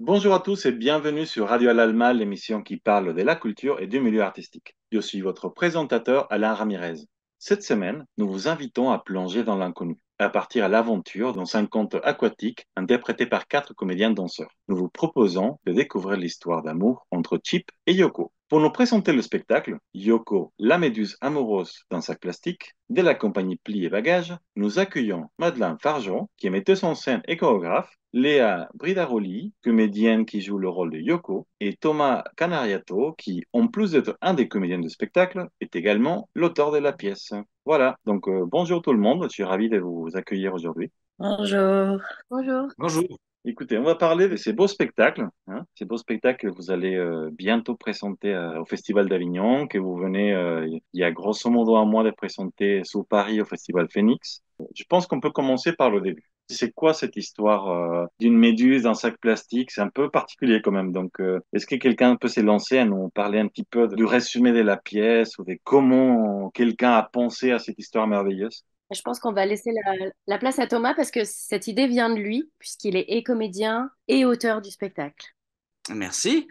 Bonjour à tous et bienvenue sur Radio Al-Alma, l'émission qui parle de la culture et du milieu artistique. Je suis votre présentateur Alain Ramirez. Cette semaine, nous vous invitons à plonger dans l'inconnu, à partir à l'aventure dans un conte aquatique interprété par 4 comédiens danseurs. Nous vous proposons de découvrir l'histoire d'amour entre Chip et Yoko. Pour nous présenter le spectacle, Yoko, la méduse amoureuse d'un sac plastique, de la compagnie Pli et Bagages, nous accueillons Madeleine Farjon, qui est metteuse en scène et chorégraphe, Léa Bridaroli, comédienne qui joue le rôle de Yoko, et Thomas Canariato, qui, en plus d'être un des comédiens du spectacle, est également l'auteur de la pièce. Voilà, donc bonjour tout le monde, je suis ravi de vous accueillir aujourd'hui. Bonjour. Bonjour. Bonjour. Écoutez, on va parler de ces beaux spectacles, hein, ces beaux spectacles que vous allez bientôt présenter au Festival d'Avignon, que vous venez il y a grosso modo un mois de présenter sous Paris au Festival Phoenix. Je pense qu'on peut commencer par le début. C'est quoi cette histoire d'une méduse dans un sac plastique? C'est un peu particulier quand même. Donc, est-ce que quelqu'un peut s'élancer à nous parler un petit peu du résumé de la pièce ou de comment quelqu'un a pensé à cette histoire merveilleuse? Je pense qu'on va laisser la place à Thomas parce que cette idée vient de lui, puisqu'il est et comédien et auteur du spectacle. Merci.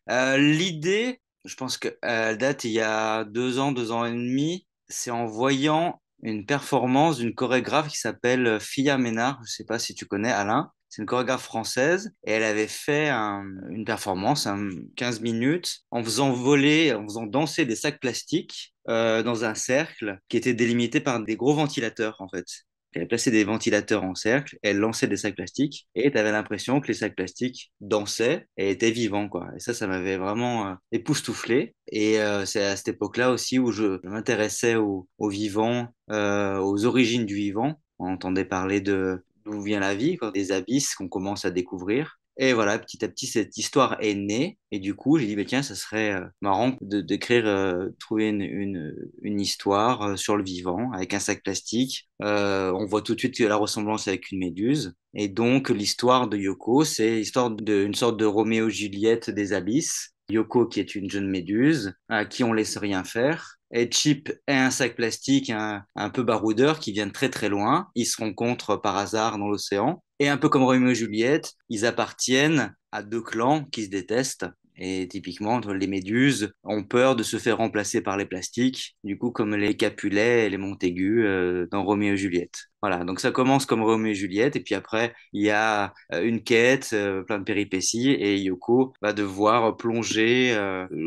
L'idée, je pense qu'elle date il y a 2 ans et demi. C'est en voyant une performance d'une chorégraphe qui s'appelle Fia Ménard. Je ne sais pas si tu connais Alain. C'est une chorégraphe française et elle avait fait une performance, 15 minutes, en faisant voler, en faisant danser des sacs plastiques dans un cercle qui était délimité par des gros ventilateurs en fait. Elle plaçait des ventilateurs en cercle, elle lançait des sacs plastiques et tu avais l'impression que les sacs plastiques dansaient et étaient vivants, quoi. Et ça m'avait vraiment époustouflé. Et c'est à cette époque-là aussi où je m'intéressais au vivant, aux origines du vivant. On entendait parler de d'où vient la vie, quoi, des abysses qu'on commence à découvrir. Et voilà, petit à petit, cette histoire est née. Et du coup, j'ai dit, bah, tiens, ça serait marrant d'écrire, trouver une histoire sur le vivant avec un sac plastique. On voit tout de suite la ressemblance avec une méduse. Et donc, l'histoire de Yoko, c'est l'histoire d'une sorte de Roméo-Juliette des abysses. Yoko, qui est une jeune méduse, à qui on laisse rien faire. Et Chip est un sac plastique un peu baroudeur qui vient de très très loin. Ils se rencontrent par hasard dans l'océan. Et un peu comme Roméo et Juliette, ils appartiennent à deux clans qui se détestent. Et typiquement, les méduses ont peur de se faire remplacer par les plastiques, du coup comme les Capulet et les Montaigu dans Roméo et Juliette. Voilà, donc ça commence comme Roméo et Juliette, et puis après, il y a une quête, plein de péripéties, et Yoko va devoir plonger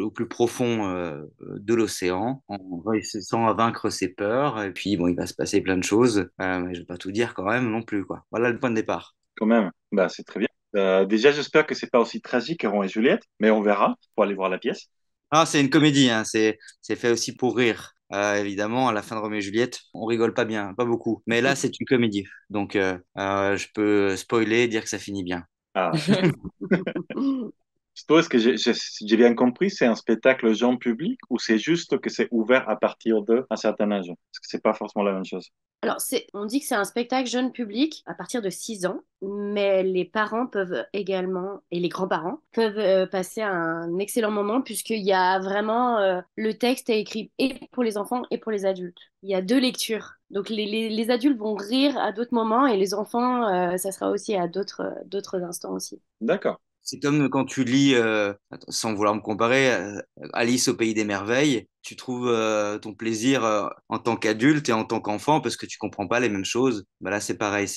au plus profond de l'océan en réussissant à vaincre ses peurs, et puis bon, il va se passer plein de choses, mais je vais pas tout dire quand même non plus, quoi. Voilà le point de départ. Quand même, bah, c'est très bien. Déjà, j'espère que c'est pas aussi tragique que Roméo et Juliette, mais on verra pour aller voir la pièce. Ah, c'est une comédie, hein. C'est fait aussi pour rire. Évidemment, à la fin de Roméo et Juliette, on rigole pas bien, pas beaucoup. Mais là, c'est une comédie. Donc, je peux spoiler et dire que ça finit bien. Ah. Toi, est-ce que j'ai bien compris, c'est un spectacle jeune public ou c'est juste que c'est ouvert à partir d'un certain âge? Parce que c'est pas forcément la même chose. Alors, on dit que c'est un spectacle jeune public à partir de 6 ans, mais les parents peuvent également, et les grands-parents, peuvent passer un excellent moment puisqu'il y a vraiment, le texte est écrit et pour les enfants et pour les adultes. Il y a deux lectures. Donc, les adultes vont rire à d'autres moments et les enfants, ça sera aussi à d'autres instants aussi. D'accord. C'est comme quand tu lis, attends, sans vouloir me comparer, Alice au pays des merveilles, tu trouves ton plaisir en tant qu'adulte et en tant qu'enfant parce que tu comprends pas les mêmes choses. Bah là, c'est pareil,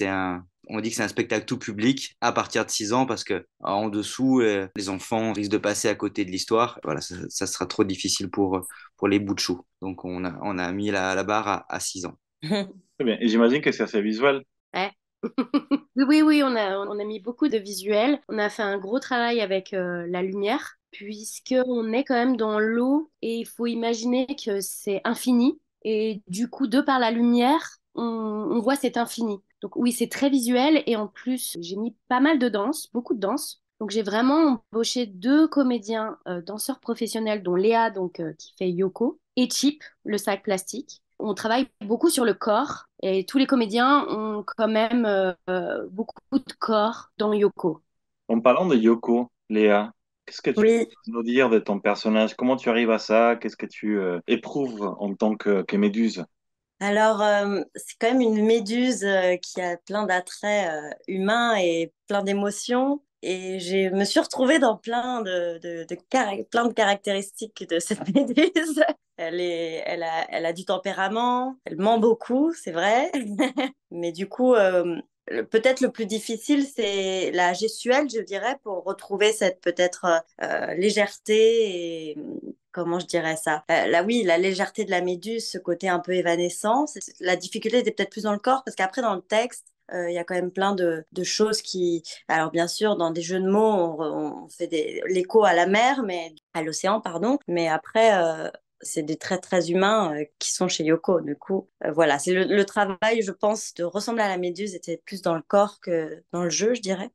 on dit que c'est un spectacle tout public à partir de 6 ans parce que en dessous, les enfants risquent de passer à côté de l'histoire. Voilà, ça sera trop difficile pour les bouts de chou. Donc, on a mis la barre à 6 ans. Très bien. Et j'imagine que c'est assez visuel. Ouais. Oui, oui, oui, on a mis beaucoup de visuels. On a fait un gros travail avec la lumière, puisqu'on est quand même dans l'eau et il faut imaginer que c'est infini. Et du coup, de par la lumière, on voit cet infini. Donc oui, c'est très visuel et en plus, j'ai mis pas mal de danse, beaucoup de danse. Donc j'ai vraiment embauché deux comédiens danseurs professionnels, dont Léa, donc, qui fait Yoko, et Chip, le sac plastique. On travaille beaucoup sur le corps et tous les comédiens ont quand même beaucoup de corps dans Yoko. En parlant de Yoko, Léa, qu'est-ce que tu Oui, peux nous dire de ton personnage? Comment tu arrives à ça? Qu'est-ce que tu éprouves en tant que méduse? Alors, c'est quand même une méduse qui a plein d'attraits humains et plein d'émotions. Et je me suis retrouvée dans plein de caractéristiques de cette méduse. Elle a du tempérament, elle ment beaucoup, c'est vrai. Mais du coup, peut-être le plus difficile, c'est la gestuelle, je dirais, pour retrouver cette peut-être légèreté et comment je dirais ça? Là, oui, la légèreté de la méduse, ce côté un peu évanescent. La difficulté était peut-être plus dans le corps parce qu'après, dans le texte, il y a quand même plein de choses qui... Alors, bien sûr, dans des jeux de mots, on fait l'écho à la mer, à l'océan, pardon. Mais après, c'est des traits très humains qui sont chez Yoko. Du coup, voilà, c'est le travail, je pense, de ressembler à la méduse était plus dans le corps que dans le jeu, je dirais.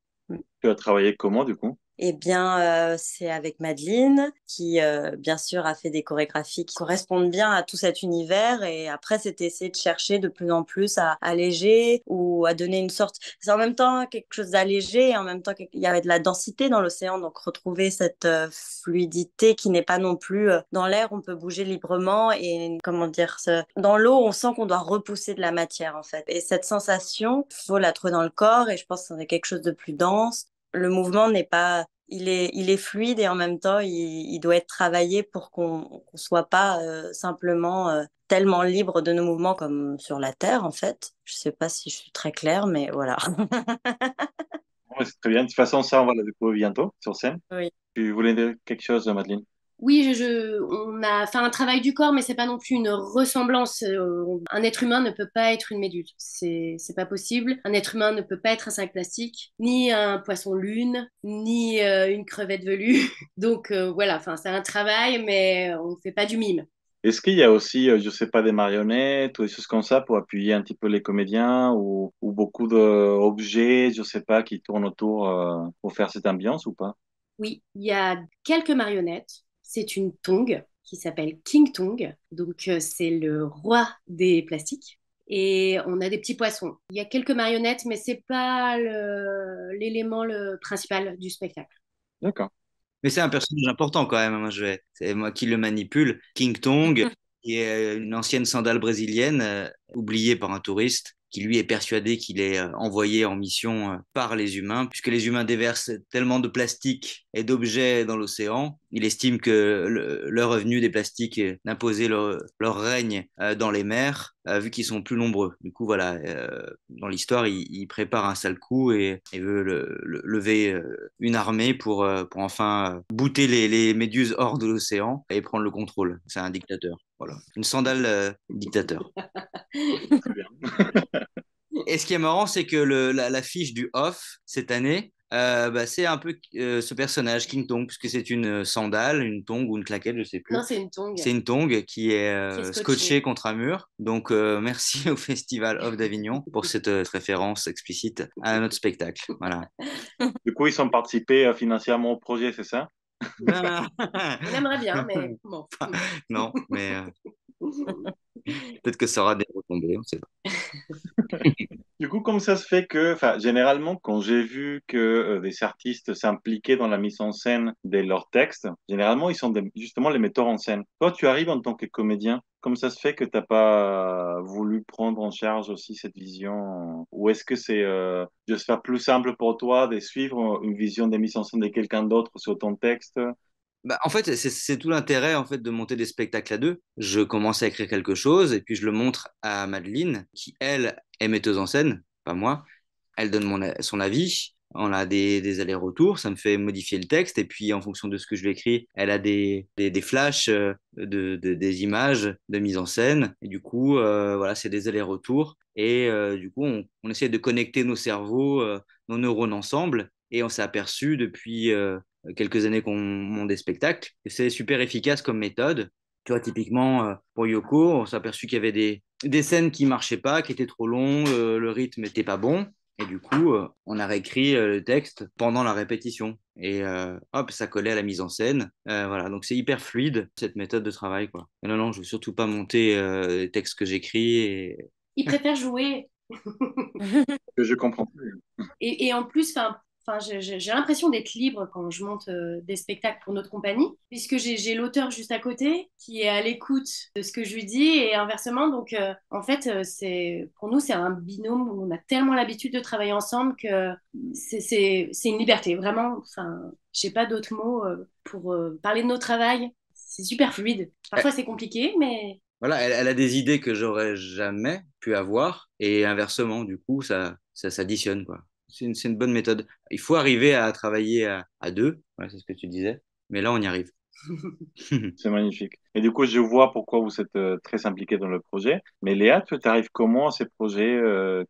Tu as travaillé comment du coup? Eh bien, c'est avec Madeleine qui, bien sûr, a fait des chorégraphies qui correspondent bien à tout cet univers. Et après, c'était essayer de chercher de plus en plus à alléger ou à donner une sorte. C'est en même temps quelque chose d'allégé et en même temps, il y avait de la densité dans l'océan. Donc, retrouver cette fluidité qui n'est pas non plus dans l'air, on peut bouger librement. Et comment dire, dans l'eau, on sent qu'on doit repousser de la matière, en fait. Et cette sensation, il faut la trouver dans le corps. Et je pense que c'est quelque chose de plus dense. Le mouvement n'est pas, il est fluide et en même temps, il doit être travaillé pour qu'on soit pas simplement tellement libre de nos mouvements comme sur la Terre, en fait. Je sais pas si je suis très claire, mais voilà. Ouais, c'est très bien. De toute façon, ça, on va le découvrir bientôt sur scène. Oui. Tu voulais dire quelque chose, Madeleine? Oui, on a fait un travail du corps, mais c'est pas non plus une ressemblance. Un être humain ne peut pas être une méduse. C'est pas possible. Un être humain ne peut pas être un sac plastique, ni un poisson lune, ni une crevette velue. Donc voilà, enfin, c'est un travail, mais on ne fait pas du mime. Est-ce qu'il y a aussi, je sais pas, des marionnettes ou des choses comme ça pour appuyer un petit peu les comédiens ou beaucoup d'objets, je sais pas, qui tournent autour pour faire cette ambiance ou pas? Oui, il y a quelques marionnettes. C'est une tongue qui s'appelle King Tong. Donc, c'est le roi des plastiques. Et on a des petits poissons. Il y a quelques marionnettes, mais c'est pas l'élément le principal du spectacle. D'accord. Mais c'est un personnage important quand même. C'est moi qui le manipule. King Tong, qui est une ancienne sandale brésilienne, oubliée par un touriste, qui lui est persuadé qu'il est envoyé en mission par les humains, puisque les humains déversent tellement de plastique et d'objets dans l'océan. Il estime que leur revenu des plastiques d'imposer leur règne dans les mers, vu qu'ils sont plus nombreux. Du coup, voilà, dans l'histoire, il prépare un sale coup et veut lever une armée pour enfin bouter les méduses hors de l'océan et prendre le contrôle. C'est un dictateur. Voilà. Une sandale dictateur. Très bien. Et ce qui est marrant, c'est que la fiche du off cette année, bah, c'est un peu ce personnage, King Tong, puisque c'est une sandale, une tongue ou une claquette, je sais Non, plus. c'est une tongue C'est une tongue qui est qui est scotchée scotchée. contre un mur. Donc, merci au Festival Off d'Avignon pour cette référence explicite à notre spectacle. Voilà. Du coup, ils ont participé financièrement au projet, c'est ça? Ben, On aimerait bien, mais bon. non, mais peut-être que ça aura des retombées, on sait pas. Du coup, comment ça se fait que, enfin, généralement, quand j'ai vu que des artistes s'impliquaient dans la mise en scène de leurs textes, généralement, ils sont justement les metteurs en scène. Toi, tu arrives en tant que comédien. Comment ça se fait que t'as pas voulu prendre en charge aussi cette vision? Ou est-ce que c'est juste pas plus simple pour toi de suivre une vision de mise en scène de quelqu'un d'autre sur ton texte? Bah, en fait, c'est tout l'intérêt en fait de monter des spectacles à deux. Je commence à écrire quelque chose et puis je le montre à Madeleine, qui elle est metteuse en scène, pas moi. Elle donne son avis. On a des allers-retours, ça me fait modifier le texte et puis en fonction de ce que je lui écris, elle a des flashs des images de mise en scène et du coup, voilà, c'est des allers-retours et du coup, on essaie de connecter nos cerveaux, nos neurones ensemble et on s'est aperçu depuis quelques années qu'on monte des spectacles. Et c'est super efficace comme méthode. Tu vois, typiquement, pour Yoko, on s'est aperçu qu'il y avait des scènes qui marchaient pas, qui étaient trop longues, le rythme n'était pas bon. Et du coup, on a réécrit le texte pendant la répétition. Et hop, ça collait à la mise en scène. Voilà, donc c'est hyper fluide, cette méthode de travail, quoi. Et non, non, je veux surtout pas monter les textes que j'écris. Ils préfèrent jouer. Que je comprends plus. Et en plus, enfin, Enfin, j'ai l'impression d'être libre quand je monte des spectacles pour notre compagnie, puisque j'ai l'auteur juste à côté qui est à l'écoute de ce que je lui dis et inversement. Donc, en fait, pour nous, c'est un binôme où on a tellement l'habitude de travailler ensemble que c'est une liberté, vraiment. Enfin, j'ai pas d'autres mots pour parler de nos travails. C'est super fluide. Parfois, c'est compliqué, mais Voilà, elle a des idées que j'aurais jamais pu avoir et inversement, du coup, ça s'additionne, quoi. C'est une bonne méthode. Il faut arriver à travailler à deux, ouais, c'est ce que tu disais, mais là, on y arrive. C'est magnifique. Et du coup, je vois pourquoi vous êtes très impliqué dans le projet. Mais Léa, tu arrives comment à ces projets?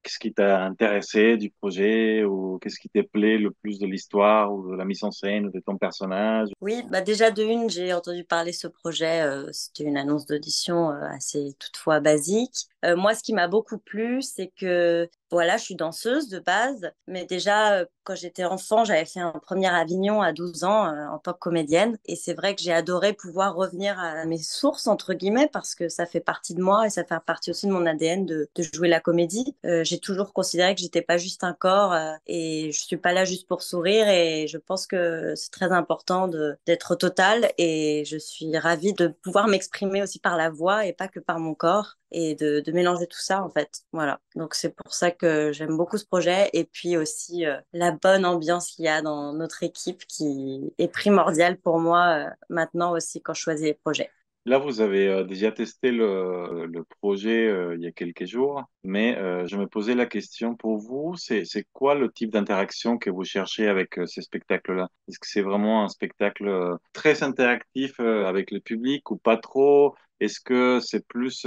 Qu'est-ce qui t'a intéressé du projet ou qu'est-ce qui te plaît le plus de l'histoire ou de la mise en scène ou de ton personnage? Oui, bah déjà de une, j'ai entendu parler de ce projet. C'était une annonce d'audition assez toutefois basique. Moi, ce qui m'a beaucoup plu, c'est que voilà, je suis danseuse de base, mais déjà quand j'étais enfant, j'avais fait un premier Avignon à 12 ans en tant que comédienne. Et c'est vrai que j'ai adoré pouvoir revenir à mes sources, entre guillemets, parce que ça fait partie de moi et ça fait partie aussi de mon ADN de jouer la comédie. J'ai toujours considéré que j'étais pas juste un corps et je suis pas là juste pour sourire. Et je pense que c'est très important d'être totale et je suis ravie de pouvoir m'exprimer aussi par la voix et pas que par mon corps et de mélanger tout ça en fait. Voilà. Donc c'est pour ça que j'aime beaucoup ce projet et puis aussi la bonne ambiance qu'il y a dans notre équipe qui est primordiale pour moi maintenant aussi quand je choisis les projets. Là, vous avez déjà testé le projet il y a quelques jours, mais je me posais la question pour vous, c'est quoi le type d'interaction que vous cherchez avec ces spectacles-là? Est-ce que c'est vraiment un spectacle très interactif avec le public ou pas trop? Est-ce que c'est plus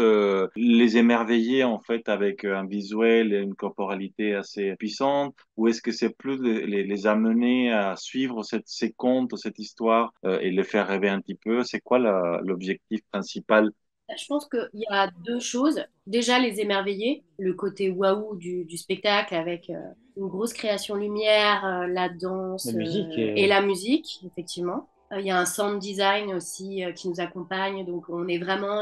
les émerveiller en fait avec un visuel et une corporalité assez puissante? Ou est-ce que c'est plus les amener à suivre ces contes, cette histoire et les faire rêver un petit peu? C'est quoi l'objectif principal? je pense qu'il y a deux choses. Déjà, les émerveiller, le côté waouh du spectacle avec une grosse création lumière, la danse et la musique, effectivement. Il y a un sound design aussi qui nous accompagne, donc on est vraiment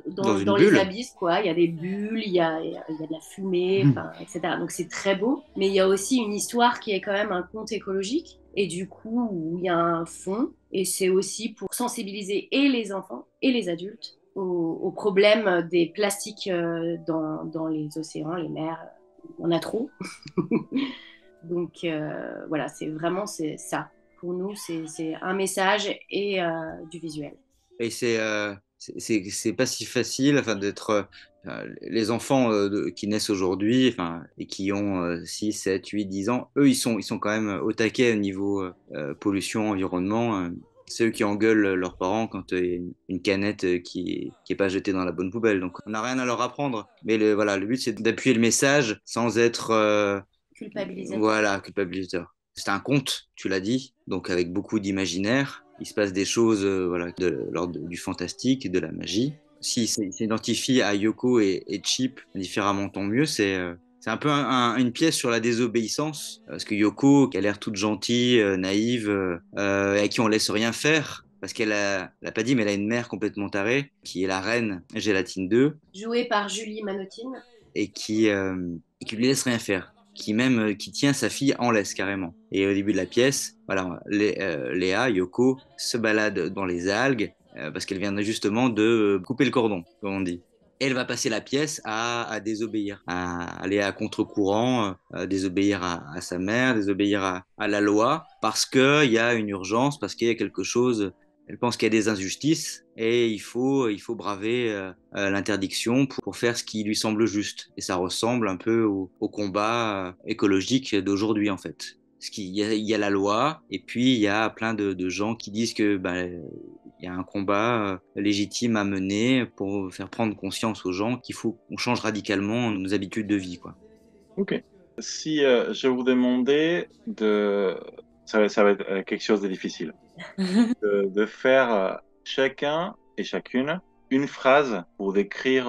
Dans une dans les bulle. abysses, quoi. Il y a des bulles, il y a de la fumée, enfin, etc. Donc c'est très beau, mais il y a aussi une histoire qui est quand même un conte écologique, et du coup, où il y a un fond, et c'est aussi pour sensibiliser et les enfants et les adultes au problème des plastiques dans les océans, les mers. On a trop. Donc voilà, c'est ça. Pour nous, c'est un message et du visuel. Et c'est pas si facile, enfin, d'être les enfants qui naissent aujourd'hui, enfin, et qui ont 6, 7, 8, 10 ans, eux, ils sont quand même au taquet au niveau pollution, environnement. C'est eux qui engueulent leurs parents quand il y a une canette qui est pas jetée dans la bonne poubelle. Donc, on n'a rien à leur apprendre. Mais voilà, le but, c'est d'appuyer le message sans être Culpabilisateur. voilà, culpabilisateur. C'est un conte, tu l'as dit, donc avec beaucoup d'imaginaire. Il se passe des choses voilà, de l'ordre du fantastique, de la magie. Si s'identifie à Yoko et Chip différemment, tant mieux. C'est un peu une pièce sur la désobéissance, parce que Yoko, qui a l'air toute gentille, naïve, et à qui on laisse rien faire, parce elle a pas dit, mais elle a une mère complètement tarée, qui est la reine Gélatine 2, Joué par Julie Manotine. et qui lui laisse rien faire, qui tient sa fille en laisse carrément. Et au début de la pièce, voilà, Léa, Yoko, se balade dans les algues parce qu'elle vient justement de couper le cordon, comme on dit. Et elle va passer la pièce à désobéir, à aller à contre-courant, à désobéir à sa mère, désobéir à la loi, parce qu'il y a une urgence, parce qu'il y a quelque chose. Elle pense qu'il y a des injustices et il faut braver l'interdiction pour faire ce qui lui semble juste. Et ça ressemble un peu au combat écologique d'aujourd'hui, en fait. Il y a la loi, et puis il y a plein de gens qui disent que il y a un combat légitime à mener pour faire prendre conscience aux gens qu'il faut qu'on change radicalement nos habitudes de vie, quoi. Ok. Si je vous demandais ça va être quelque chose de difficile, de faire chacun et chacune une phrase pour décrire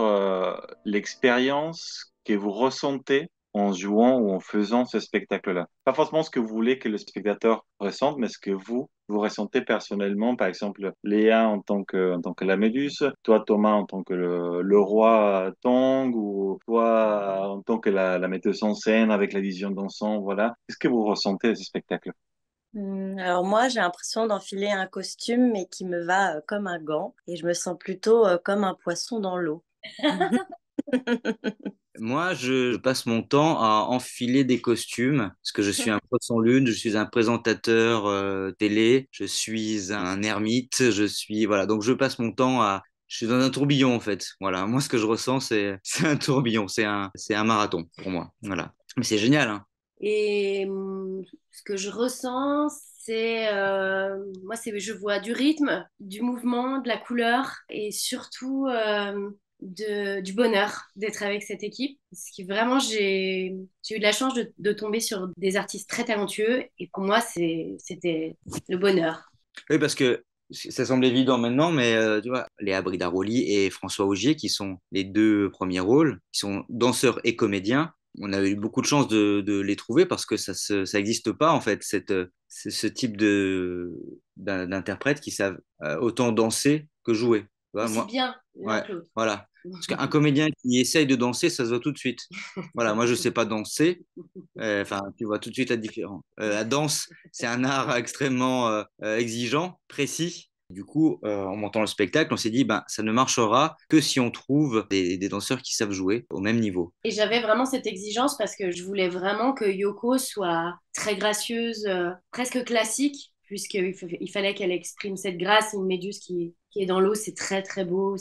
l'expérience que vous ressentez en jouant ou en faisant ce spectacle-là? Pas forcément ce que vous voulez que le spectateur ressente, mais ce que vous ressentez personnellement. Par exemple, Léa en tant que la Méduse, toi Thomas en tant que le roi Tang, ou toi en tant que la metteuse en scène avec la vision d'ensemble, voilà. Qu'est-ce que vous ressentez de ce spectacle? Alors moi, j'ai l'impression d'enfiler un costume, mais qui me va comme un gant, et je me sens plutôt comme un poisson dans l'eau. Moi, je passe mon temps à enfiler des costumes parce que je suis un poisson lune, je suis un présentateur télé, je suis un ermite, voilà. Donc je passe mon temps je suis dans un tourbillon en fait. Voilà. Moi, ce que je ressens, c'est un tourbillon, c'est un marathon pour moi. Voilà. Mais c'est génial, hein. Et ce que je ressens, moi, je vois du rythme, du mouvement, de la couleur et surtout du bonheur d'être avec cette équipe. Parce que vraiment, j'ai eu de la chance de tomber sur des artistes très talentueux et pour moi, c'était le bonheur. Oui, parce que ça semble évident maintenant, mais tu vois, Léa Bridaroli et François Augier, qui sont les deux premiers rôles, qui sont danseurs et comédiens, on a eu beaucoup de chance de les trouver parce que ça existe pas, en fait, ce type d'interprètes qui savent autant danser que jouer. Tu vois, Aussi moi, bien l'un ouais, que l'autre. voilà. Parce qu'un comédien qui essaye de danser, ça se voit tout de suite. Voilà, moi, je sais pas danser. Enfin, tu vois tout de suite la différence. La danse, c'est un art extrêmement exigeant, précis. Du coup, en montant le spectacle, on s'est dit, ben, ça ne marchera que si on trouve des danseurs qui savent jouer au même niveau. Et j'avais vraiment cette exigence parce que je voulais vraiment que Yoko soit très gracieuse, presque classique, il fallait qu'elle exprime cette grâce. Une méduse qui est dans l'eau, c'est très très beau.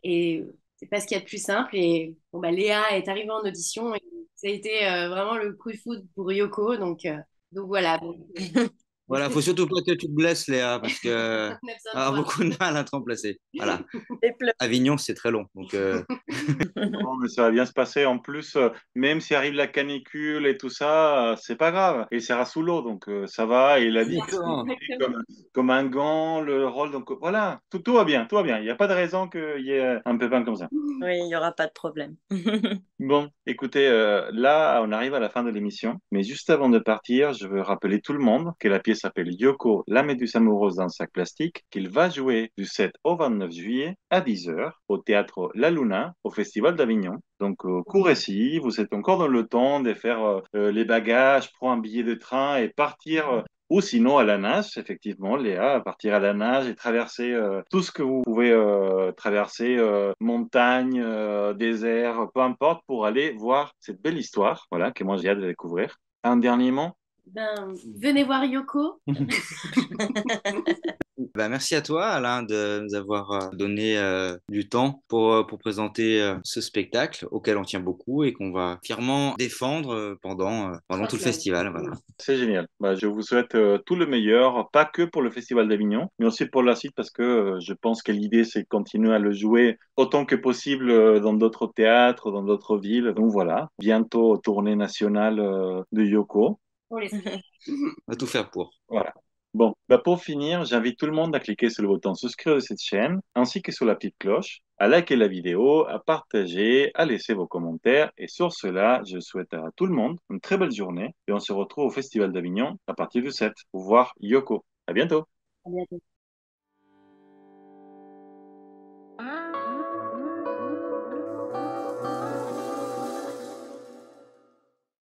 Et c'est pas ce qu'il y a de plus simple. Et bon, bah, Léa est arrivée en audition et ça a été vraiment le coup de foudre pour Yoko. Donc voilà. Voilà, faut surtout pas que tu te blesses, Léa, parce que On a besoin de avoir toi. beaucoup de mal à te remplacer. Voilà. Et pleure. Avignon, c'est très long. Donc, Non, mais ça va bien se passer. En plus, même si arrive la canicule et tout ça, c'est pas grave. Et il sera sous l'eau, donc ça va. Et il a dit que exactement. c'était Exactement. comme un gant, le rôle. Donc voilà, tout va bien, tout va bien. Il n'y a pas de raison qu'il y ait un pépin comme ça. Oui, il n'y aura pas de problème. Bon, écoutez, là, on arrive à la fin de l'émission. Mais juste avant de partir, je veux rappeler tout le monde que la pièce s'appelle Yoko, la méduse amoureuse dans le sac plastique, qu'il va jouer du 7 au 29 juillet à 10 heures au théâtre La Luna, au Festival d'Avignon. Donc, courez-y, vous êtes encore dans le temps de faire les bagages, prendre un billet de train et partir. Ou sinon à la nage, effectivement, Léa, partir à la nage et traverser tout ce que vous pouvez traverser, montagne, désert, peu importe, pour aller voir cette belle histoire, voilà, que moi j'ai hâte de découvrir. Un dernier mot? Ben, venez voir Yoko. Bah, merci à toi, Alain, de nous avoir donné du temps pour présenter ce spectacle auquel on tient beaucoup et qu'on va fièrement défendre pendant Trois tout le semaines. festival. Voilà. C'est génial. Bah, je vous souhaite tout le meilleur, pas que pour le Festival d'Avignon, mais aussi pour la suite, parce que je pense que l'idée, c'est de continuer à le jouer autant que possible dans d'autres théâtres, dans d'autres villes. Donc voilà, bientôt tournée nationale de Yoko. On l'espère. On va tout faire pour. Voilà. Bon, bah pour finir, j'invite tout le monde à cliquer sur le bouton souscrire de cette chaîne, ainsi que sur la petite cloche, à liker la vidéo, à partager, à laisser vos commentaires. Et sur cela, je souhaite à tout le monde une très belle journée et on se retrouve au Festival d'Avignon à partir du 7 pour voir Yoko. À bientôt. À bientôt.